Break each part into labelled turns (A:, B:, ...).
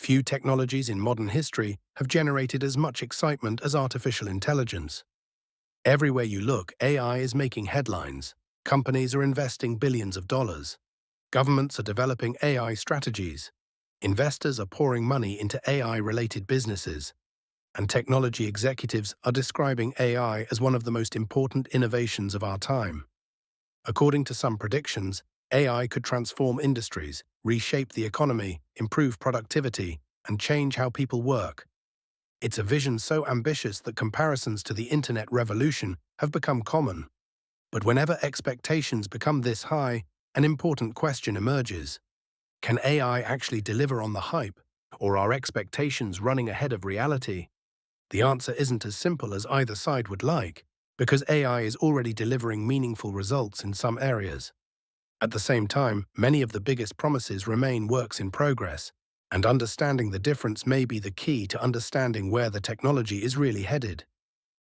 A: Few technologies in modern history have generated as much excitement as artificial intelligence. Everywhere you look, AI is making headlines. Companies are investing billions of dollars. Governments are developing AI strategies. Investors are pouring money into AI-related businesses. And technology executives are describing AI as one of the most important innovations of our time. According to some predictions, AI could transform industries, reshape the economy, improve productivity, and change how people work. It's a vision so ambitious that comparisons to the internet revolution have become common. But whenever expectations become this high, an important question emerges. Can AI actually deliver on the hype, or are expectations running ahead of reality? The answer isn't as simple as either side would like, because AI is already delivering meaningful results in some areas. At the same time, many of the biggest promises remain works in progress, and understanding the difference may be the key to understanding where the technology is really headed.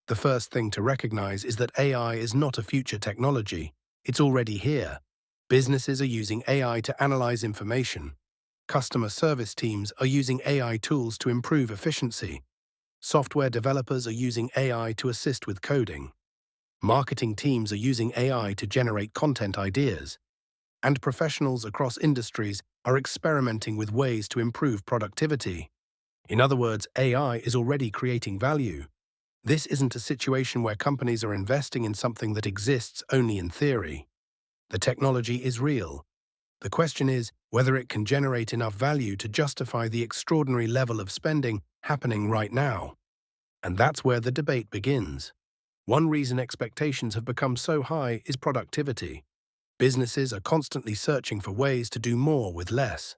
A: The first thing to recognize is that AI is not a future technology. It's already here. Businesses are using AI to analyze information. Customer service teams are using AI tools to improve efficiency. Software developers are using AI to assist with coding. Marketing teams are using AI to generate content ideas. And professionals across industries are experimenting with ways to improve productivity. In other words, AI is already creating value. This isn't a situation where companies are investing in something that exists only in theory. The technology is real. The question is whether it can generate enough value to justify the extraordinary level of spending happening right now. And that's where the debate begins. One reason expectations have become so high is productivity. Businesses are constantly searching for ways to do more with less,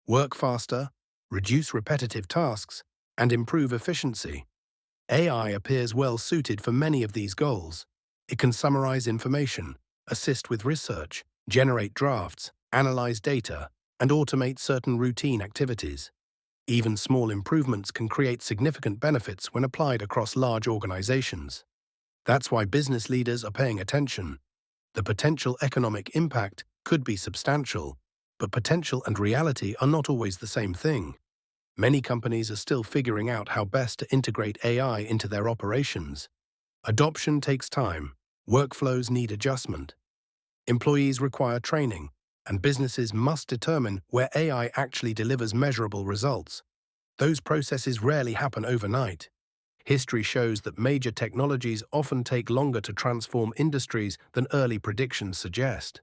A: work faster, reduce repetitive tasks, and improve efficiency. AI appears well suited for many of these goals. It can summarize information, assist with research, generate drafts, analyze data, and automate certain routine activities. Even small improvements can create significant benefits when applied across large organizations. That's why business leaders are paying attention. The potential economic impact could be substantial, but potential and reality are not always the same thing. Many companies are still figuring out how best to integrate AI into their operations. Adoption takes time, workflows need adjustment. Employees require training, and businesses must determine where AI actually delivers measurable results. Those processes rarely happen overnight. History shows that major technologies often take longer to transform industries than early predictions suggest.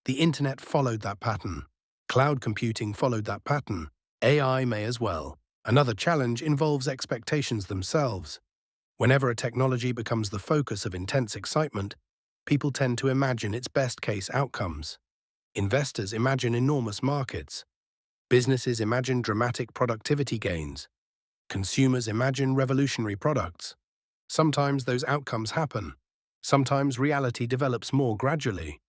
A: The internet followed that pattern. Cloud computing followed that pattern. AI may as well. Another challenge involves expectations themselves. Whenever a technology becomes the focus of intense excitement, people tend to imagine its best-case outcomes. Investors imagine enormous markets. Businesses imagine dramatic productivity gains. Consumers imagine revolutionary products. Sometimes those outcomes happen. Sometimes reality develops more gradually.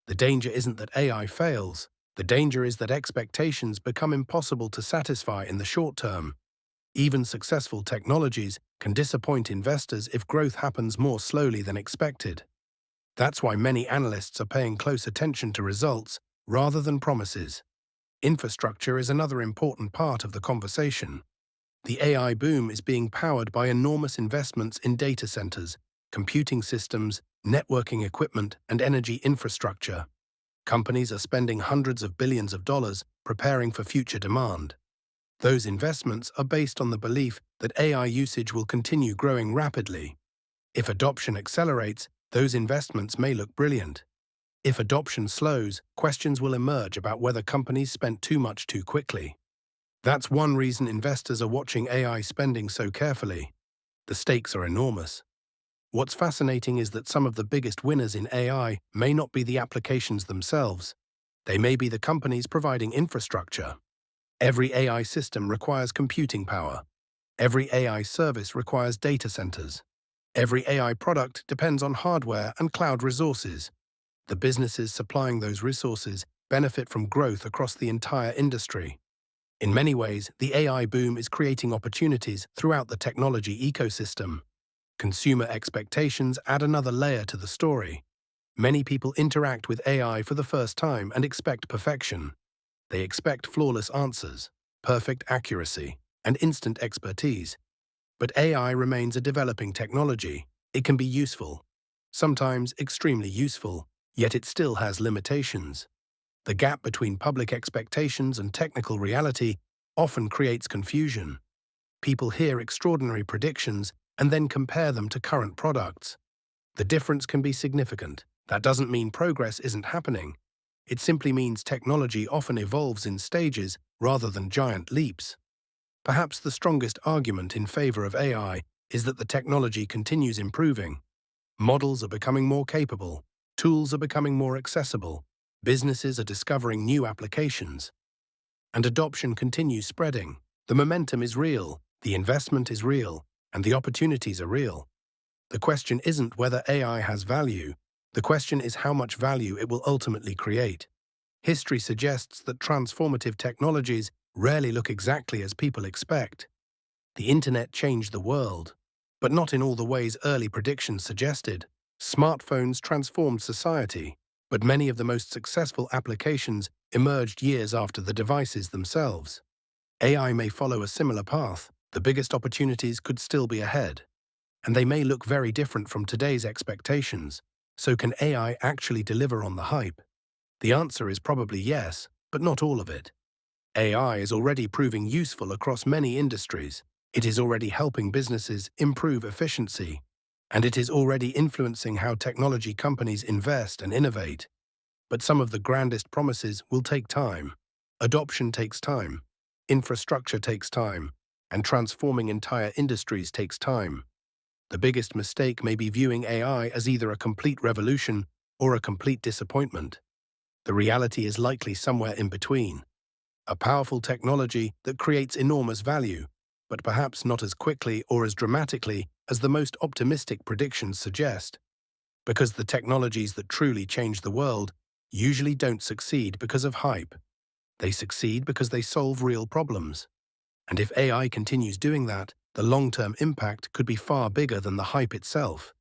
A: The danger isn't that AI fails. The danger is that expectations become impossible to satisfy in the short term. Even successful technologies can disappoint investors if growth happens more slowly than expected. That's why many analysts are paying close attention to results rather than promises. Infrastructure is another important part of the conversation. The AI boom is being powered by enormous investments in data centers, computing systems, networking equipment, and energy infrastructure. Companies are spending hundreds of billions of dollars preparing for future demand. Those investments are based on the belief that AI usage will continue growing rapidly. If adoption accelerates, those investments may look brilliant. If adoption slows, questions will emerge about whether companies spent too much too quickly. That's one reason investors are watching AI spending so carefully. The stakes are enormous. What's fascinating is that some of the biggest winners in AI may not be the applications themselves. They may be the companies providing infrastructure. Every AI system requires computing power. Every AI service requires data centers. Every AI product depends on hardware and cloud resources. The businesses supplying those resources benefit from growth across the entire industry. In many ways, the AI boom is creating opportunities throughout the technology ecosystem. Consumer expectations add another layer to the story. Many people interact with AI for the first time and expect perfection. They expect flawless answers. perfect accuracy, and instant expertise. But AI remains a developing technology. It can be useful, sometimes extremely useful, yet it still has limitations. The gap between public expectations and technical reality often creates confusion. People hear extraordinary predictions and then compare them to current products. The difference can be significant. That doesn't mean progress isn't happening. It simply means technology often evolves in stages rather than giant leaps. Perhaps the strongest argument in favor of AI is that the technology continues improving. Models are becoming more capable, tools are becoming more accessible, businesses are discovering new applications, and adoption continues spreading. The momentum is real, the investment is real, and the opportunities are real. The question isn't whether AI has value, the question is how much value it will ultimately create. History suggests that transformative technologies rarely look exactly as people expect. The internet changed the world, but not in all the ways early predictions suggested. Smartphones transformed society, but many of the most successful applications emerged years after the devices themselves. AI may follow a similar path. The biggest opportunities could still be ahead, and they may look very different from today's expectations. So can AI actually deliver on the hype? The answer is probably yes, but not all of it. AI is already proving useful across many industries. It is already helping businesses improve efficiency, and it is already influencing how technology companies invest and innovate. But some of the grandest promises will take time. Adoption takes time, infrastructure takes time, and transforming entire industries takes time. The biggest mistake may be viewing AI as either a complete revolution or a complete disappointment. The reality is likely somewhere in between. A powerful technology that creates enormous value, but perhaps not as quickly or as dramatically as the most optimistic predictions suggest. Because the technologies that truly change the world usually don't succeed because of hype. They succeed because they solve real problems. And if AI continues doing that, the long-term impact could be far bigger than the hype itself.